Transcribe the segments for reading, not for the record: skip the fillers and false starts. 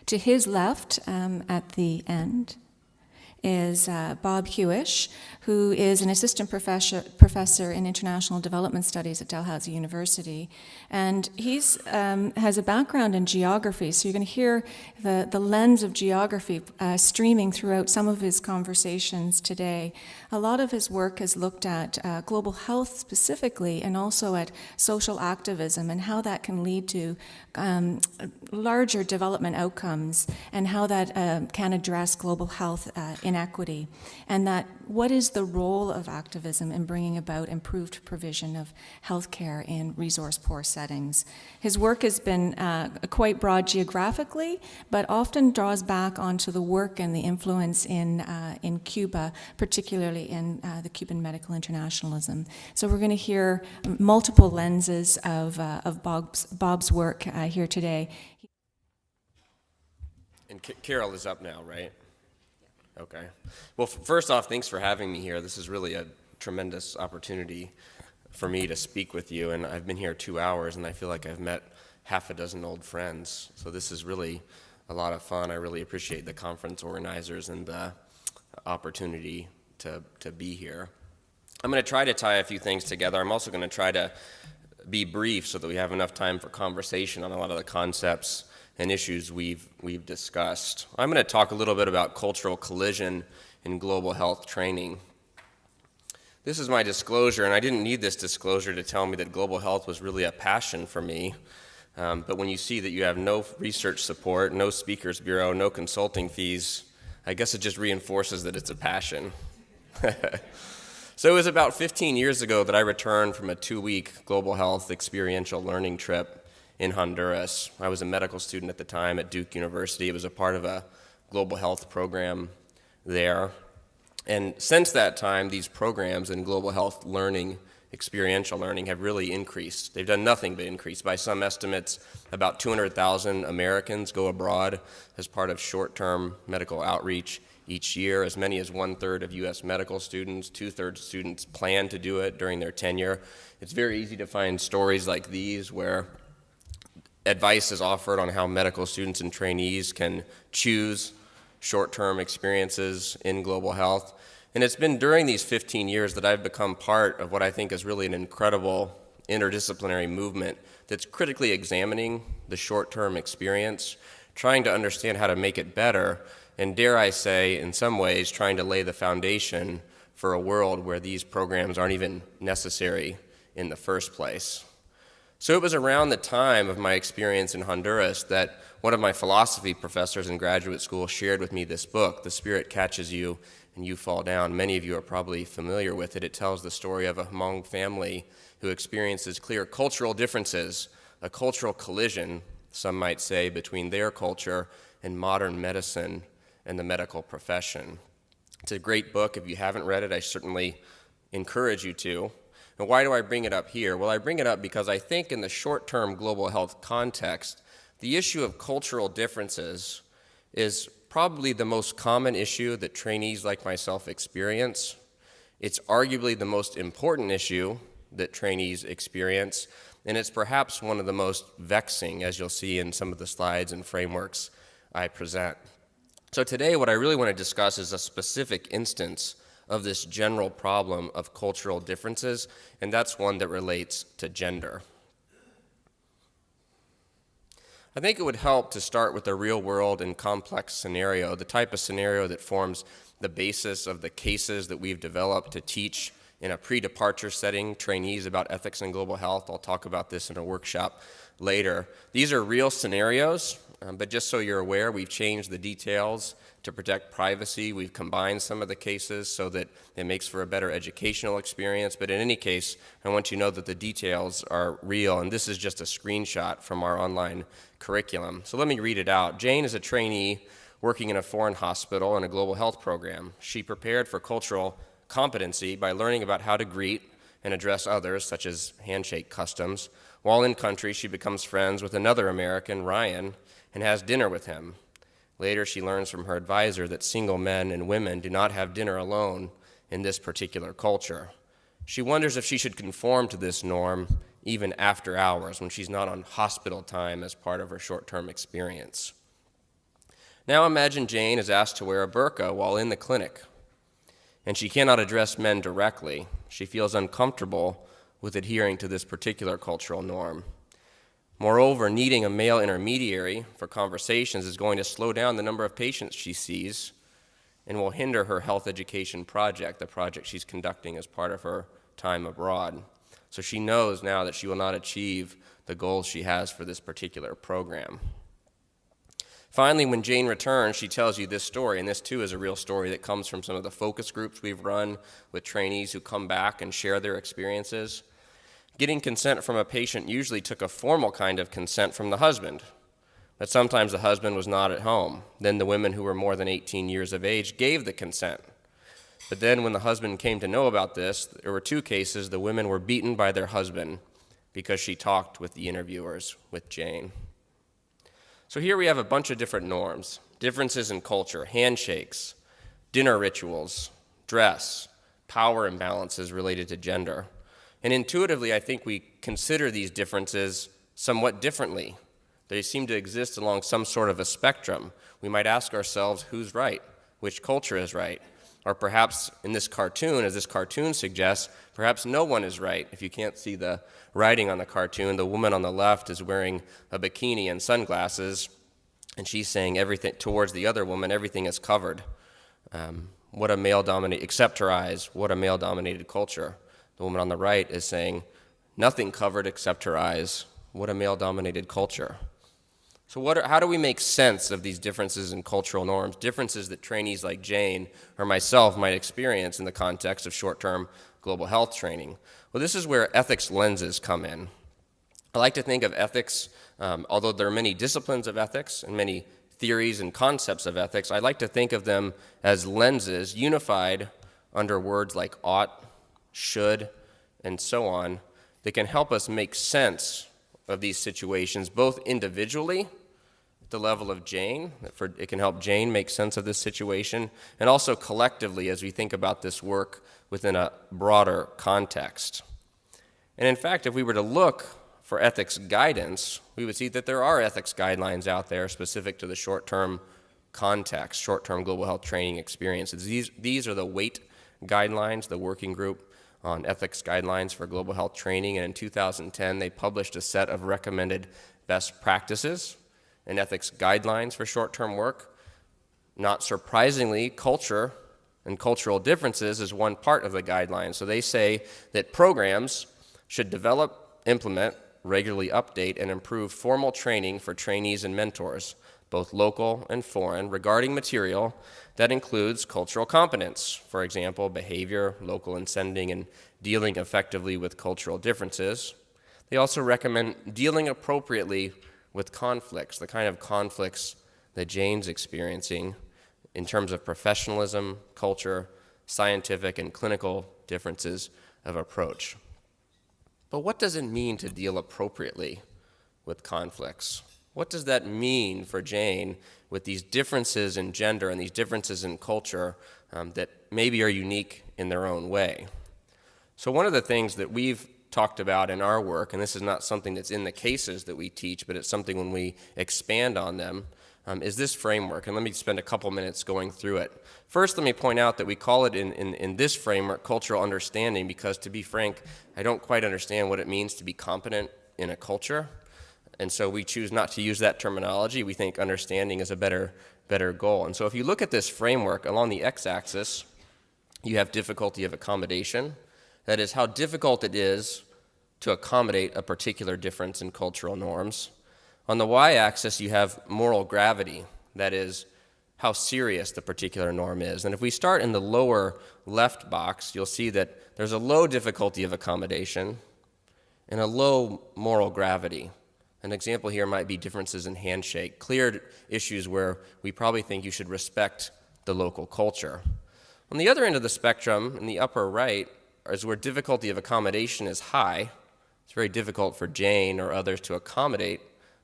To his left, at the end, is Bob Huish, who is an assistant professor in international development studies at Dalhousie University. And he's has a background in geography, so you're going to hear the lens of geography streaming throughout some of his conversations today. A lot of his work has looked at global health specifically, and also at social activism and how that can lead to larger development outcomes, and how that can address global health inequity, and that what is the role of activism in bringing about improved provision of healthcare in resource-poor settings. His work has been quite broad geographically, but often draws back onto the work and the influence in Cuba, particularly in the Cuban medical internationalism. So we're going to hear multiple lenses of Bob's work here today. And Carol is up now, right? Okay. Well, first off, thanks for having me here. This is really a tremendous opportunity for me to speak with you, and I've been here 2 hours, and I feel like I've met half a dozen old friends. So this is really a lot of fun. I really appreciate the conference organizers and the opportunity to be here. I'm going to try to tie a few things together. I'm also going to try to be brief so that we have enough time for conversation on a lot of the concepts and issues we've discussed. I'm going to talk a little bit about cultural collision in global health training. This is my disclosure, and I didn't need this disclosure to tell me that global health was really a passion for me. But when you see that you have no research support, no speakers bureau, no consulting fees, I guess it just reinforces that it's a passion. So it was about 15 years ago that I returned from a 2-week global health experiential learning trip in Honduras. I was a medical student at the time at Duke University. It was a part of a global health program there. And since that time, these programs in global health learning, experiential learning, have really increased. They've done nothing but increase. By some estimates, about 200,000 Americans go abroad as part of short-term medical outreach each year. As many as 1/3 of U.S. medical students, 2/3 students plan to do it during their tenure. It's very easy to find stories like these where advice is offered on how medical students and trainees can choose short-term experiences in global health. And it's been during these 15 years that I've become part of what I think is really an incredible interdisciplinary movement that's critically examining the short-term experience, trying to understand how to make it better, and dare I say, in some ways, trying to lay the foundation for a world where these programs aren't even necessary in the first place. So it was around the time of my experience in Honduras that one of my philosophy professors in graduate school shared with me this book, The Spirit Catches You and You Fall Down. Many of you are probably familiar with it. It tells the story of a Hmong family who experiences clear cultural differences, a cultural collision, some might say, between their culture and modern medicine and the medical profession. It's a great book. If you haven't read it, I certainly encourage you to. And why do I bring it up here? Well, I bring it up because I think in the short-term global health context, the issue of cultural differences is probably the most common issue that trainees like myself experience. It's arguably the most important issue that trainees experience, and it's perhaps one of the most vexing, as you'll see in some of the slides and frameworks I present. So today, what I really want to discuss is a specific instance of this general problem of cultural differences, and that's one that relates to gender. I think it would help to start with a real-world and complex scenario, the type of scenario that forms the basis of the cases that we've developed to teach in a pre-departure setting trainees about ethics and global health. I'll talk about this in a workshop later. These are real scenarios, but just so you're aware, we've changed the details to protect privacy. We've combined some of the cases so that it makes for a better educational experience. But in any case, I want you to know that the details are real, and this is just a screenshot from our online curriculum. So let me read it out. Jane is a trainee working in a foreign hospital in a global health program. She prepared for cultural competency by learning about how to greet and address others, such as handshake customs. While in country, she becomes friends with another American, Ryan, and has dinner with him. Later, she learns from her advisor that single men and women do not have dinner alone in this particular culture. She wonders if she should conform to this norm even after hours when she's not on hospital time as part of her short-term experience. Now imagine Jane is asked to wear a burqa while in the clinic, and she cannot address men directly. She feels uncomfortable with adhering to this particular cultural norm. Moreover, needing a male intermediary for conversations is going to slow down the number of patients she sees and will hinder her health education project, the project she's conducting as part of her time abroad. So she knows now that she will not achieve the goals she has for this particular program. Finally, when Jane returns, she tells you this story, and this too is a real story that comes from some of the focus groups we've run with trainees who come back and share their experiences. Getting consent from a patient usually took a formal kind of consent from the husband, but sometimes the husband was not at home. Then the women who were more than 18 years of age gave the consent. But then when the husband came to know about this, there were 2 cases. The women were beaten by their husband because she talked with the interviewers, with Jane. So here we have a bunch of different norms, differences in culture, handshakes, dinner rituals, dress, power imbalances related to gender. And intuitively, I think we consider these differences somewhat differently. They seem to exist along some sort of a spectrum. We might ask ourselves, who's right? Which culture is right? Or perhaps in this cartoon, as this cartoon suggests, perhaps no one is right. If you can't see the writing on the cartoon, the woman on the left is wearing a bikini and sunglasses, and she's saying everything towards the other woman, everything is covered. What a male-dominated, except her eyes, what a male-dominated culture. The woman on the right is saying, nothing covered except her eyes. What a male-dominated culture. So how do we make sense of these differences in cultural norms, differences that trainees like Jane or myself might experience in the context of short-term global health training? Well, this is where ethics lenses come in. I like to think of ethics, although there are many disciplines of ethics and many theories and concepts of ethics, I like to think of them as lenses unified under words like ought, should, and so on, that can help us make sense of these situations, both individually, at the level of Jane, it can help Jane make sense of this situation, and also collectively as we think about this work within a broader context. And in fact, if we were to look for ethics guidance, we would see that there are ethics guidelines out there specific to the short-term context, short-term global health training experiences. These are the WAIT guidelines, the working group on ethics guidelines for global health training, and in 2010 they published a set of recommended best practices and ethics guidelines for short-term work. Not surprisingly, culture and cultural differences is one part of the guidelines. So they say that programs should develop, implement, regularly update, and improve formal training for trainees and mentors, both local and foreign, regarding material that includes cultural competence, for example, behavior, local ascending, and dealing effectively with cultural differences. They also recommend dealing appropriately with conflicts, the kind of conflicts that Jane's experiencing in terms of professionalism, culture, scientific, and clinical differences of approach. But what does it mean to deal appropriately with conflicts? What does that mean for Jane with these differences in gender and these differences in culture that maybe are unique in their own way? So one of the things that we've talked about in our work, and this is not something that's in the cases that we teach, but it's something when we expand on them, is this framework. And let me spend a couple minutes going through it. First, let me point out that we call it in this framework cultural understanding because, to be frank, I don't quite understand what it means to be competent in a culture. And so we choose not to use that terminology. We think understanding is a better goal. And so if you look at this framework, along the x-axis, you have difficulty of accommodation. That is, how difficult it is to accommodate a particular difference in cultural norms. On the y-axis, you have moral gravity. That is, how serious the particular norm is. And if we start in the lower left box, you'll see that there's a low difficulty of accommodation and a low moral gravity. An example here might be differences in handshake, clear issues where we probably think you should respect the local culture. On the other end of the spectrum, in the upper right, is where difficulty of accommodation is high. It's very difficult for Jane or others to accommodate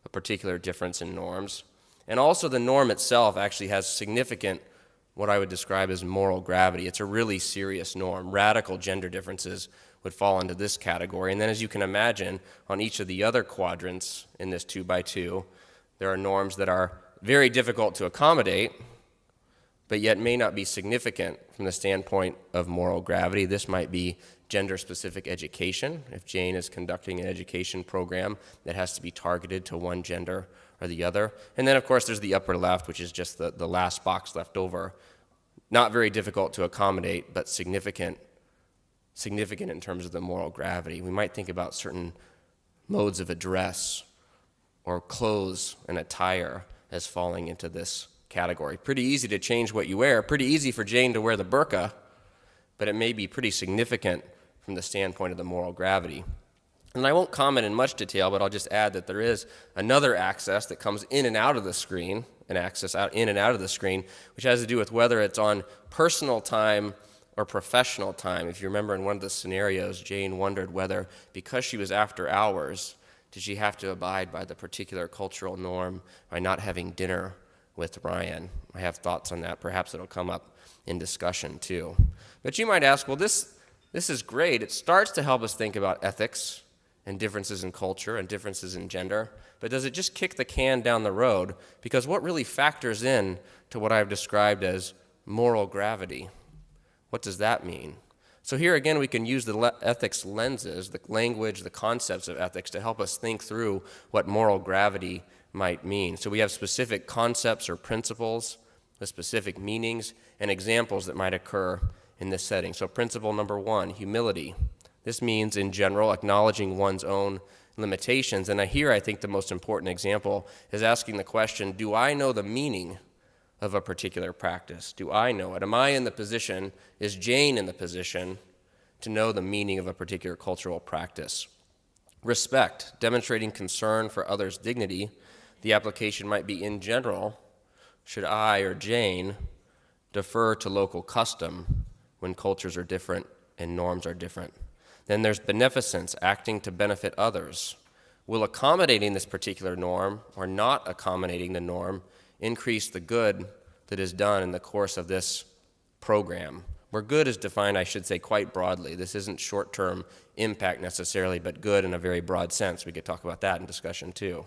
a particular difference in norms. And also the norm itself actually has significant, what I would describe as moral gravity. It's a really serious norm. Radical gender differences would fall into this category. And then as you can imagine, on each of the other quadrants in this 2x2, there are norms that are very difficult to accommodate, but yet may not be significant from the standpoint of moral gravity. This might be gender-specific education, if Jane is conducting an education program that has to be targeted to one gender or the other. And then, of course, there's the upper left, which is just the last box left over. Not very difficult to accommodate, but significant in terms of the moral gravity. We might think about certain modes of address or clothes and attire as falling into this category. Pretty easy to change what you wear, pretty easy for Jane to wear the burqa, but it may be pretty significant from the standpoint of the moral gravity. And I won't comment in much detail, but I'll just add that there is another access that comes in and out of the screen, an access out in and out of the screen, which has to do with whether it's on personal time or professional time. If you remember in one of the scenarios, Jane wondered whether, because she was after hours, did she have to abide by the particular cultural norm by not having dinner with Ryan? I have thoughts on that. Perhaps it'll come up in discussion too. But you might ask, well, this is great. It starts to help us think about ethics and differences in culture and differences in gender, but does it just kick the can down the road? Because what really factors in to what I've described as moral gravity? What does that mean? So here again, we can use the ethics lenses, the language, the concepts of ethics to help us think through what moral gravity might mean. So we have specific concepts or principles with specific meanings and examples that might occur in this setting. So principle number 1, humility. This means, in general, acknowledging one's own limitations. And here I think the most important example is asking the question, do I know the meaning of a particular practice? Do I know it? Am I in the position, is Jane in the position to know the meaning of a particular cultural practice? Respect, demonstrating concern for others' dignity. The application might be, in general, should I or Jane defer to local custom when cultures are different and norms are different? Then there's beneficence, acting to benefit others. Will accommodating this particular norm or not accommodating the norm increase the good that is done in the course of this program? Where good is defined, I should say, quite broadly. This isn't short-term impact necessarily, but good in a very broad sense. We could talk about that in discussion too.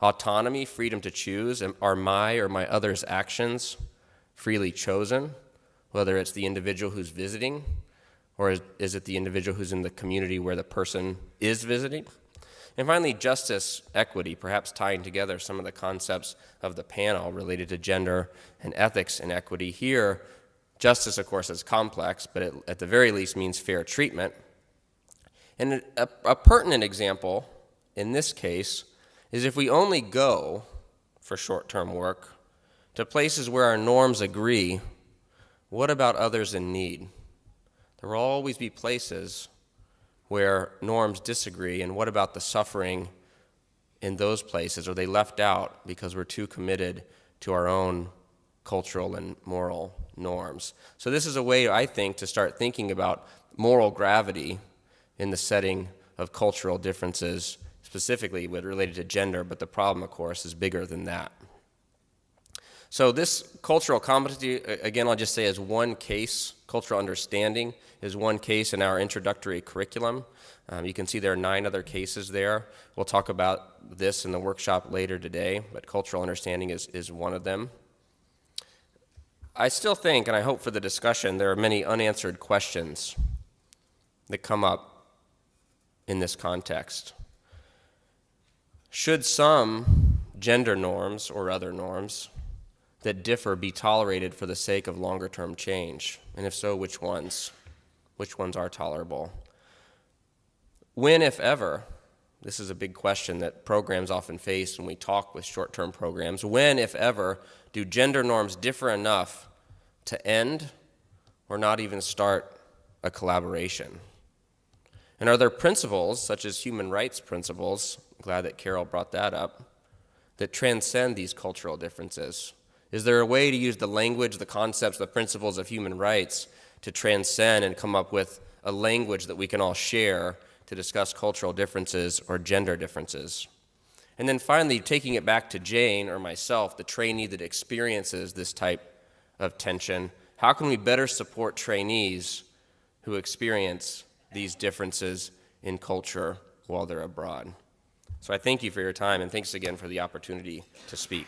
Autonomy, freedom to choose. Are my or my others' actions freely chosen, whether it's the individual who's visiting or is it the individual who's in the community where the person is visiting? And finally, justice, equity, perhaps tying together some of the concepts of the panel related to gender and ethics and equity. Here, justice, of course, is complex, but it at the very least means fair treatment. And a pertinent example in this case is if we only go for short-term work to places where our norms agree, what about others in need? There will always be places where norms disagree, and what about the suffering in those places? Are they left out because we're too committed to our own cultural and moral norms? So this is a way, I think, to start thinking about moral gravity in the setting of cultural differences, specifically related to gender, but the problem, of course, is bigger than that. So this cultural competency, again, I'll just say as one case, cultural understanding is one case in our introductory curriculum. You can see there are 9 other cases there. We'll talk about this in the workshop later today, but cultural understanding is one of them. I still think, and I hope for the discussion, there are many unanswered questions that come up in this context. Should some gender norms or other norms that differ be tolerated for the sake of longer-term change? And if so, which ones? Which ones are tolerable? When, if ever, this is a big question that programs often face when we talk with short-term programs, when, if ever, do gender norms differ enough to end or not even start a collaboration? And are there principles, such as human rights principles, I'm glad that Carol brought that up, that transcend these cultural differences? Is there a way to use the language, the concepts, the principles of human rights to transcend and come up with a language that we can all share to discuss cultural differences or gender differences? And then finally, taking it back to Jane or myself, the trainee that experiences this type of tension, how can we better support trainees who experience these differences in culture while they're abroad? So I thank you for your time, and thanks again for the opportunity to speak.